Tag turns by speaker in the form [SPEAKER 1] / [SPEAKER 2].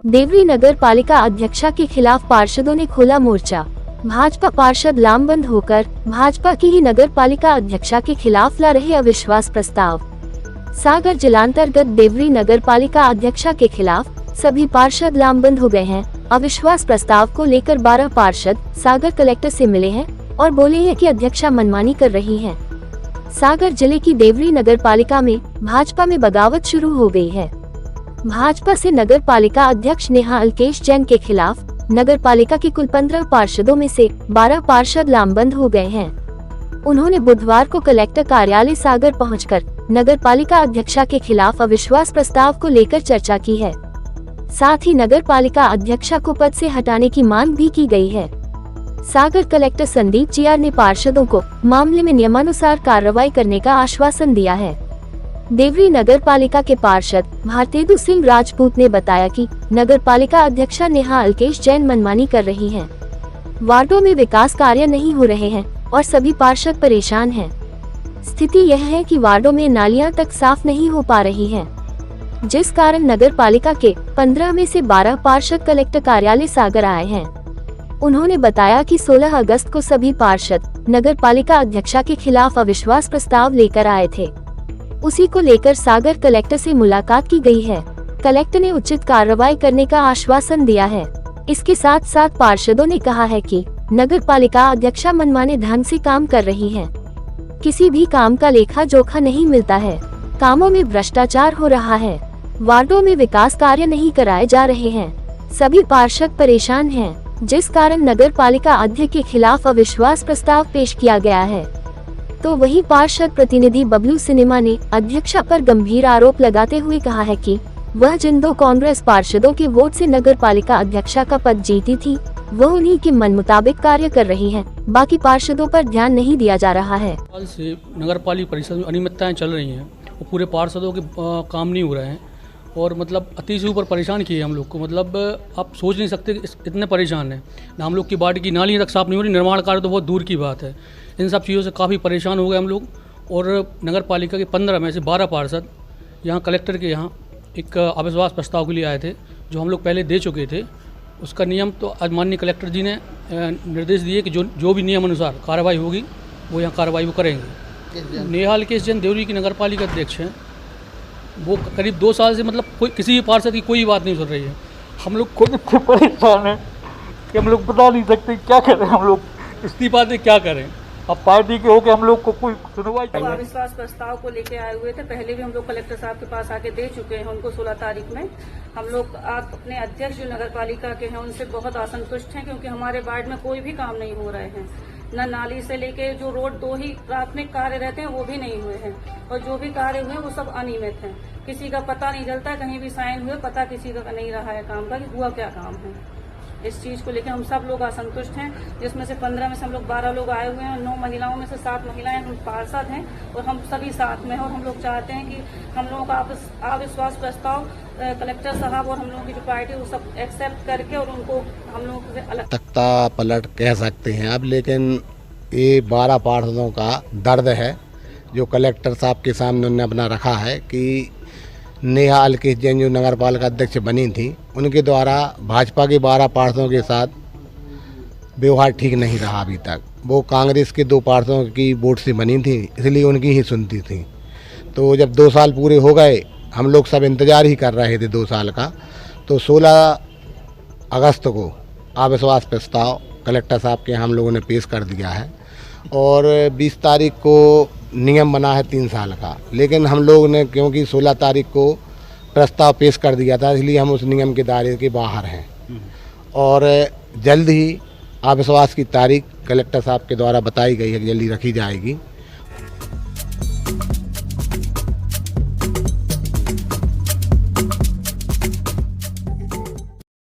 [SPEAKER 1] देवरी नगर पालिका अध्यक्षा के खिलाफ पार्षदों ने खोला मोर्चा। भाजपा पार्षद लामबंद होकर भाजपा की ही नगर पालिका अध्यक्षा के खिलाफ ला रहे अविश्वास प्रस्ताव। सागर जिलांतर्गत देवरी नगर पालिका अध्यक्षा के खिलाफ सभी पार्षद लामबंद हो गए हैं। अविश्वास प्रस्ताव को लेकर 12 पार्षद सागर कलेक्टर से मिले हैं और बोले हैं कि अध्यक्षा मनमानी कर रही है। सागर जिले की देवरी नगर पालिका में भाजपा में बगावत शुरू हो गई है। भाजपा से नगर पालिका अध्यक्ष नेहा अलकेश जैन के खिलाफ नगर पालिका के कुल 15 पार्षदों में से 12 पार्षद लामबंद हो गए हैं। उन्होंने बुधवार को कलेक्टर कार्यालय सागर पहुंचकर नगर पालिका अध्यक्षा के खिलाफ अविश्वास प्रस्ताव को लेकर चर्चा की है। साथ ही नगर पालिका अध्यक्षा को पद से हटाने की मांग भी की गई है। सागर कलेक्टर संदीप चियार ने पार्षदों को मामले में नियमानुसार कार्रवाई करने का आश्वासन दिया है। देवरी नगर पालिका के पार्षद भारतेदु सिंह राजपूत ने बताया कि नगर पालिका अध्यक्षा नेहा अलकेश जैन मनमानी कर रही हैं। वार्डों में विकास कार्य नहीं हो रहे हैं और सभी पार्षद परेशान हैं। स्थिति यह है कि वार्डों में नालियां तक साफ नहीं हो पा रही हैं, जिस कारण नगर पालिका के 15 में से 12 पार्षद कलेक्टर कार्यालय सागर आए हैं। उन्होंने बताया कि 16 अगस्त को सभी पार्षद नगर पालिका अध्यक्षा के खिलाफ अविश्वास प्रस्ताव लेकर आए थे। उसी को लेकर सागर कलेक्टर से मुलाकात की गई है। कलेक्टर ने उचित कार्रवाई करने का आश्वासन दिया है। इसके साथ साथ पार्षदों ने कहा है कि नगर पालिका अध्यक्षा मनमाने ढंग से काम कर रही है। किसी भी काम का लेखा जोखा नहीं मिलता है। कामों में भ्रष्टाचार हो रहा है। वार्डों में विकास कार्य नहीं कराए जा रहे हैं। सभी पार्षद परेशान हैं, जिस कारण नगर पालिका अध्यक्ष के खिलाफ अविश्वास प्रस्ताव पेश किया गया है। तो वही पार्षद प्रतिनिधि बबलू सिनेमा ने अध्यक्षा पर गंभीर आरोप लगाते हुए कहा है कि वह जिन 2 कांग्रेस पार्षदों के वोट से नगर पालिका अध्यक्षा का पद जीती थी, वह उन्हीं के मन मुताबिक कार्य कर रही हैं। बाकी पार्षदों पर ध्यान नहीं दिया जा रहा है।
[SPEAKER 2] साल से नगर पालिका परिषद में अनियमितताएं चल रही हैं और पूरे पार्षदों के काम नहीं हो रहे हैं और मतलब अति से ऊपर परेशान किए हम लोग को। मतलब आप सोच नहीं सकते कि इतने परेशान हैं। ना हम लोग की वार्ड की नालियाँ तक साफ नहीं हो रही, निर्माण कार्य तो बहुत दूर की बात है। इन सब चीज़ों से काफ़ी परेशान हो गए हम लोग। और नगर पालिका के 15 में से 12 पार्षद यहाँ कलेक्टर के यहाँ एक अविश्वास प्रस्ताव के लिए आए थे, जो हम लोग पहले दे चुके थे। उसका नियम तो आज माननीय कलेक्टर जी ने निर्देश दिए कि जो भी नियम अनुसार कार्रवाई होगी वो यहाँ कार्रवाई वो करेंगे। नेहा अलकेश जैन देवरी की नगर पालिका अध्यक्ष हैं। वो करीब 2 साल से मतलब कोई किसी भी पार्षद की कोई बात नहीं सुन रही है। हम लोग खुद इतने परेशान हैं कि हम लोग बता नहीं सकते क्या करें। हम लोग इस्तीफा दे क्या करें। अब पार्टी के होके हम लोग को कोई सुनवाई नहीं।
[SPEAKER 3] अविश्वास प्रस्ताव को लेके आए हुए थे। पहले भी हम लोग कलेक्टर साहब के पास आके दे चुके हैं उनको 16 तारीख में। हम लोग आप अपने अध्यक्ष जो नगर पालिका के हैं उनसे बहुत असंतुष्ट हैं, क्योंकि हमारे वार्ड में कोई भी काम नहीं हो रहे हैं। न नाली से लेके जो रोड 2 ही प्राथमिक कार्य रहते हैं वो भी नहीं हुए हैं, और जो भी कार्य हुए वो सब अनियमित हैं। किसी का पता नहीं चलता, कहीं भी साइन हुए पता किसी का नहीं रहा है काम का कि हुआ क्या काम है। इस चीज को लेकर हम सब लोग असंतुष्ट हैं, जिसमें से 15 में से हम लोग 12 लोग आए हुए हैं और 9 महिलाओं में से 7 महिलाएं हम पार्षद हैं और हम सभी साथ में हैं। और हम लोग चाहते हैं कि हम लोगों का अविश्वास प्रस्ताव कलेक्टर साहब और हम लोगों की जो पार्टी वो सब एक्सेप्ट करके और उनको हम लोगों से अलग
[SPEAKER 4] तख्ता पलट कह सकते हैं अब। लेकिन ये 12 पार्षदों का दर्द है जो कलेक्टर साहब के सामने उन्होंने अपना रखा है कि नेहा अलकेश जैन जो नगर पालिका अध्यक्ष बनी थी, उनके द्वारा भाजपा के 12 पार्षदों के साथ व्यवहार ठीक नहीं रहा अभी तक। वो कांग्रेस के 2 पार्षदों की वोट से बनी थी, इसलिए उनकी ही सुनती थी। तो जब 2 साल पूरे हो गए, हम लोग सब इंतज़ार ही कर रहे थे 2 साल का। तो 16 अगस्त को अविश्वास प्रस्ताव कलेक्टर साहब के हम लोगों ने पेश कर दिया है और 20 तारीख को नियम बना है 3 साल का। लेकिन हम लोग ने क्योंकि 16 तारीख को प्रस्ताव पेश कर दिया था, इसलिए हम उस नियम के दायरे के बाहर हैं और जल्द ही अविश्वास की तारीख कलेक्टर साहब के द्वारा बताई गई है कि जल्दी रखी जाएगी।